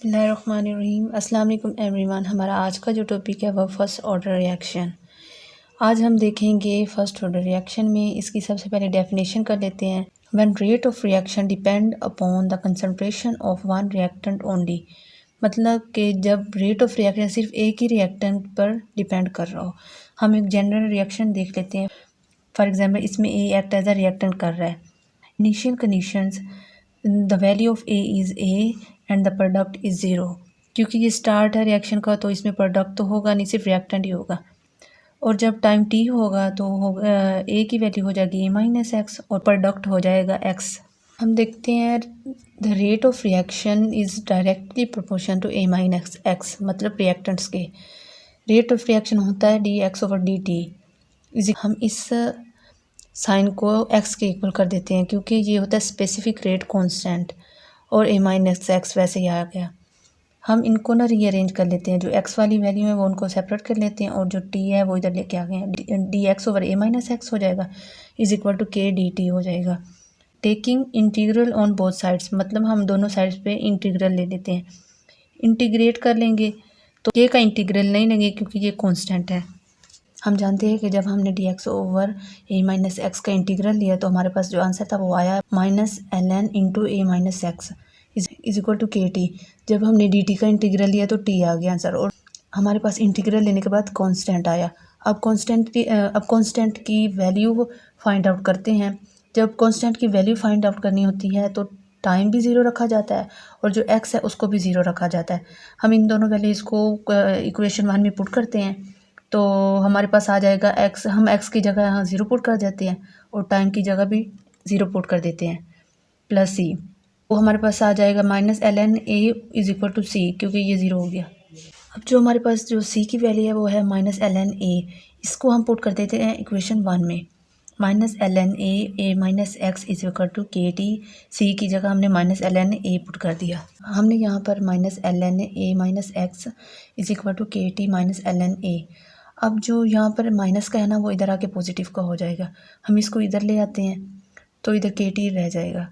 बिस्मिल्लाहिर्रहमानिर्रहीम। अस्सलाम वालेकुम एवरीवन। हमारा आज का जो टॉपिक है वह फ़र्स्ट ऑर्डर रिएक्शन। आज हम देखेंगे फ़र्स्ट ऑर्डर रिएक्शन में इसकी सबसे पहले डेफिनेशन कर लेते हैं। When rate of reaction depend upon the concentration of one reactant only, मतलब कि जब रेट ऑफ रिएक्शन सिर्फ एक ही रिएक्टेंट पर डिपेंड कर रहा हो। हम एक जनरल रिएक्शन देख लेते हैं। फॉर एग्जाम्पल इसमें ए एक्ट एज अ रिएक्टेंट कर रहा है। Initial conditions, the value of A is A and the product is zero. क्योंकि ये स्टार्ट है रिएक्शन का तो इसमें प्रोडक्ट तो होगा नहीं, सिर्फ रिएक्टेंट ही होगा। और जब टाइम टी होगा तो ए की वैल्यू हो जाएगी ए माइनस एक्स और प्रोडक्ट हो जाएगा एक्स। हम देखते हैं the rate of reaction is directly proportion to a minus x, मतलब रिएक्टेंट्स के रेट ऑफ रिएक्शन होता है d x over d t. हम इस साइन को एक्स के इक्वल कर देते हैं क्योंकि ये होता है स्पेसिफिक रेट कांस्टेंट, और ए माइनस एक्स वैसे ही आ गया। हम इनको ना रीअरेंज कर लेते हैं, जो एक्स वाली वैल्यू है वो उनको सेपरेट कर लेते हैं और जो टी है वो इधर लेके आ गए हैं। D x over a minus x हो जाएगा इज इक्वल टू के डी टी हो जाएगा। Taking integral on both sides, मतलब हम दोनों साइड्स पे इंटीग्रल ले लेते हैं। इंटीग्रेट कर लेंगे तो के का इंटीग्रल नहीं लेंगे क्योंकि ये कांस्टेंट है। हम जानते हैं कि जब हमने d x over a minus x का इंटीग्रल लिया तो हमारे पास जो आंसर था वो आया minus L n into a minus x is equal to के टी। जब हमने डी टी का इंटीग्रल लिया तो टी आ गया आंसर, और हमारे पास इंटीग्रल लेने के बाद कांस्टेंट आया। अब कांस्टेंट की वैल्यू फाइंड आउट करते हैं। जब कांस्टेंट की वैल्यू फाइंड आउट करनी होती है तो टाइम भी ज़ीरो रखा जाता है और जो एक्स है उसको भी ज़ीरो रखा जाता है। हम इन दोनों वैल्यूज़ को इक्वेशन 1 में पुट करते हैं तो हमारे पास आ जाएगा एक्स। हम एक्स की जगह यहाँ ज़ीरो पुट कर देते हैं और टाइम की जगह भी ज़ीरो पुट कर देते हैं प्लस सी। वो हमारे पास आ जाएगा minus L N A is equal to C, क्योंकि ये ज़ीरो हो गया। अब जो हमारे पास जो सी की वैल्यू है वो है माइनस एल एन ए, इसको हम पुट कर देते हैं इक्वेशन 1 में। Minus L N A minus x is equal to के टी। सी की जगह हमने minus L N A put कर दिया। हमने यहाँ पर minus L N A minus x is equal to के T minus L N A. अब जो यहाँ पर माइनस का है ना वो इधर आके पॉजिटिव का हो जाएगा। हम इसको इधर ले आते हैं तो इधर के टी रह जाएगा।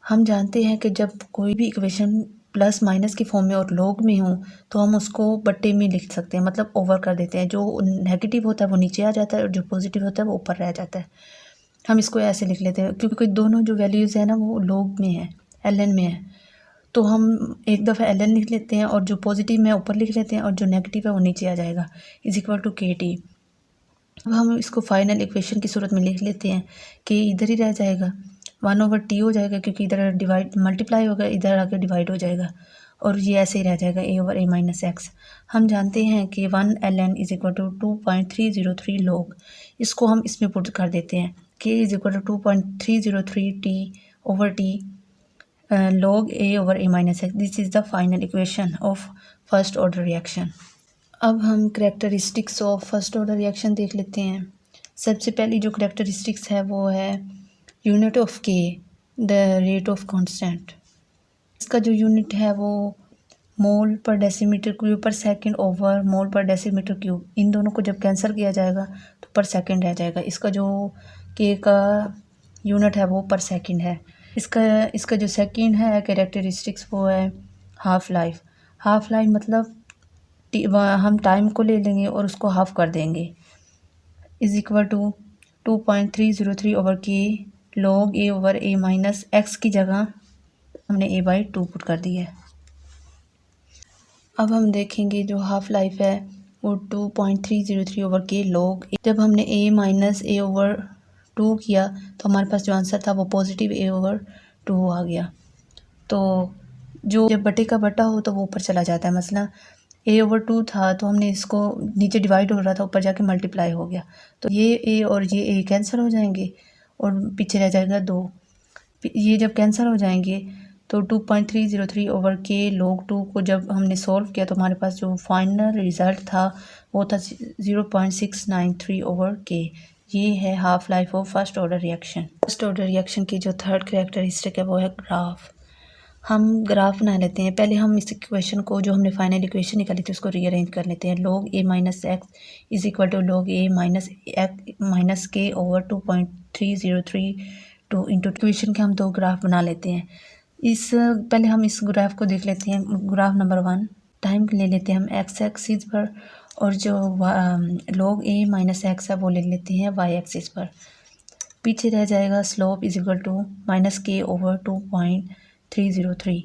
हम जानते हैं कि जब कोई भी इक्वेशन प्लस माइनस की फॉर्म में और लॉग में हो तो हम उसको बट्टे में लिख सकते हैं, मतलब ओवर कर देते हैं। जो नेगेटिव होता है वो नीचे आ जाता है और जो पॉजिटिव होता है वो ऊपर रह जाता है। हम इसको ऐसे लिख लेते हैं क्योंकि दोनों जो वैल्यूज़ है ना वो लॉग में है, एल एन में है। तो हम एक दफ़ा एल एन लिख लेते हैं और जो पॉजिटिव में ऊपर लिख लेते हैं और जो नेगेटिव है वो नीचे आ जाएगा इज इक्वल टू के टी। अब हम इसको फाइनल इक्वेशन की सूरत में लिख लेते हैं कि इधर ही रह जाएगा 1 ओवर टी हो जाएगा क्योंकि इधर डिवाइड मल्टीप्लाई होगा, इधर आके डिवाइड हो जाएगा और ये ऐसे ही रह जाएगा a over a minus x. हम जानते हैं कि 1 l n is equal to 2.303 log. इसको हम इसमें पुट कर देते हैं k is equal to 2.303 t over t log a over a minus x. This is the final equation of first order reaction. अब हम characteristics of first order reaction देख लेते हैं। सबसे पहली जो करेक्टरिस्टिक्स है वो है यूनिट ऑफ के, द रेट ऑफ कांस्टेंट। इसका जो यूनिट है वो मोल पर डेसीमीटर क्यूब पर सेकंड ओवर मोल पर डेसीमीटर क्यूब। इन दोनों को जब कैंसिल किया जाएगा तो पर सेकंड रह जाएगा। इसका जो के का यूनिट है वो पर सेकंड है। इसका जो सेकंड है कैरेक्टरिस्टिक्स वो है हाफ़ लाइफ। हाफ़ लाइफ मतलब हम टाइम को ले लेंगे और उसको हाफ़ कर देंगे इज़ इक्वल टू 2.303 ओवर के log A over a minus x की जगह हमने ए बाई 2 पुट कर दिया है। अब हम देखेंगे जो हाफ़ लाइफ है वो 2.303 ओवर के लॉग। जब हमने ए माइनस ए ओवर 2 किया तो हमारे पास जो आंसर था वो पॉजिटिव ए ओवर 2 आ गया। तो जो जब बटे का बटा हो तो वो ऊपर चला जाता है। मसला ए ओवर 2 था तो हमने इसको नीचे डिवाइड हो रहा था, ऊपर जाके मल्टीप्लाई हो गया तो ये ए और ये ए कैंसिल हो जाएंगे और पीछे रह जाएगा 2। ये जब कैंसिल हो जाएंगे तो 2.303 ओवर के लॉग 2 को जब हमने सॉल्व किया तो हमारे पास जो फाइनल रिज़ल्ट था वो था 0.693 ओवर के। ये है half life of first order reaction. First order reaction की जो थर्ड कैरेक्टरिस्टिक है वो है ग्राफ। हम ग्राफ बना लेते हैं। पहले हम इस इक्वेशन को जो हमने फाइनल इक्वेशन निकाली थी उसको रीअरेंज कर लेते हैं। log a minus x is equal to log a minus k over 2.303 into equation के हम दो ग्राफ बना लेते हैं। पहले हम इस ग्राफ को देख लेते हैं। ग्राफ नंबर 1 टाइम ले लेते हैं हम एक्स एक्सिस पर, और जो log a माइनस एक्स है वो ले लेते हैं वाई एक्सिस पर। पीछे रह जाएगा slope is equal to minus k over 2.303।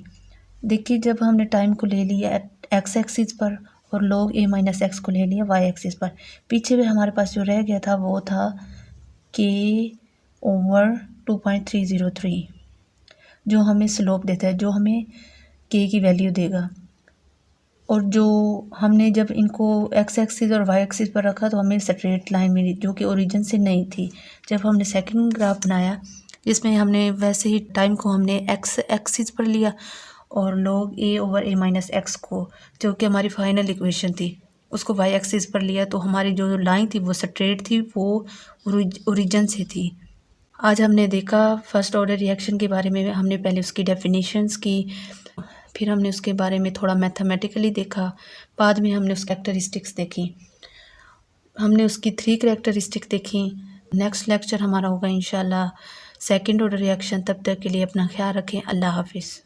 देखिए जब हमने टाइम को ले लिया एक्स एक्सिस पर और log a माइनस एक्स को ले लिया वाई एक्सिस पर, पीछे भी हमारे पास जो रह गया था वो था के ओवर 2.303 जो हमें स्लोप देता है, जो हमें के की वैल्यू देगा। और जो हमने जब इनको एक्स एक्सिस और वाई एक्सिस पर रखा तो हमें स्ट्रेट लाइन मिली जो कि ओरिजिन से नहीं थी। जब हमने सेकंड ग्राफ बनाया जिसमें हमने वैसे ही टाइम को हमने एक्स एक्सिस पर लिया और log a over a minus x को, जो कि हमारी फाइनल इक्वेशन थी, उसको वाई एक्सिस पर लिया तो हमारी जो लाइन थी वो स्ट्रेट थी, वो ओरिजिन से थी। आज हमने देखा फर्स्ट ऑर्डर रिएक्शन के बारे में। हमने पहले उसकी डेफिनेशंस की, फिर हमने उसके बारे में थोड़ा मैथमेटिकली देखा, बाद में हमने उसकी कैरेक्टरिस्टिक्स देखी। हमने उसकी 3 कैरेक्टरिस्टिक देखी। नेक्स्ट लेक्चर हमारा होगा इंशाल्लाह सेकंड ऑर्डर रिएक्शन। तब तक के लिए अपना ख्याल रखें। अल्लाह हाफिज़।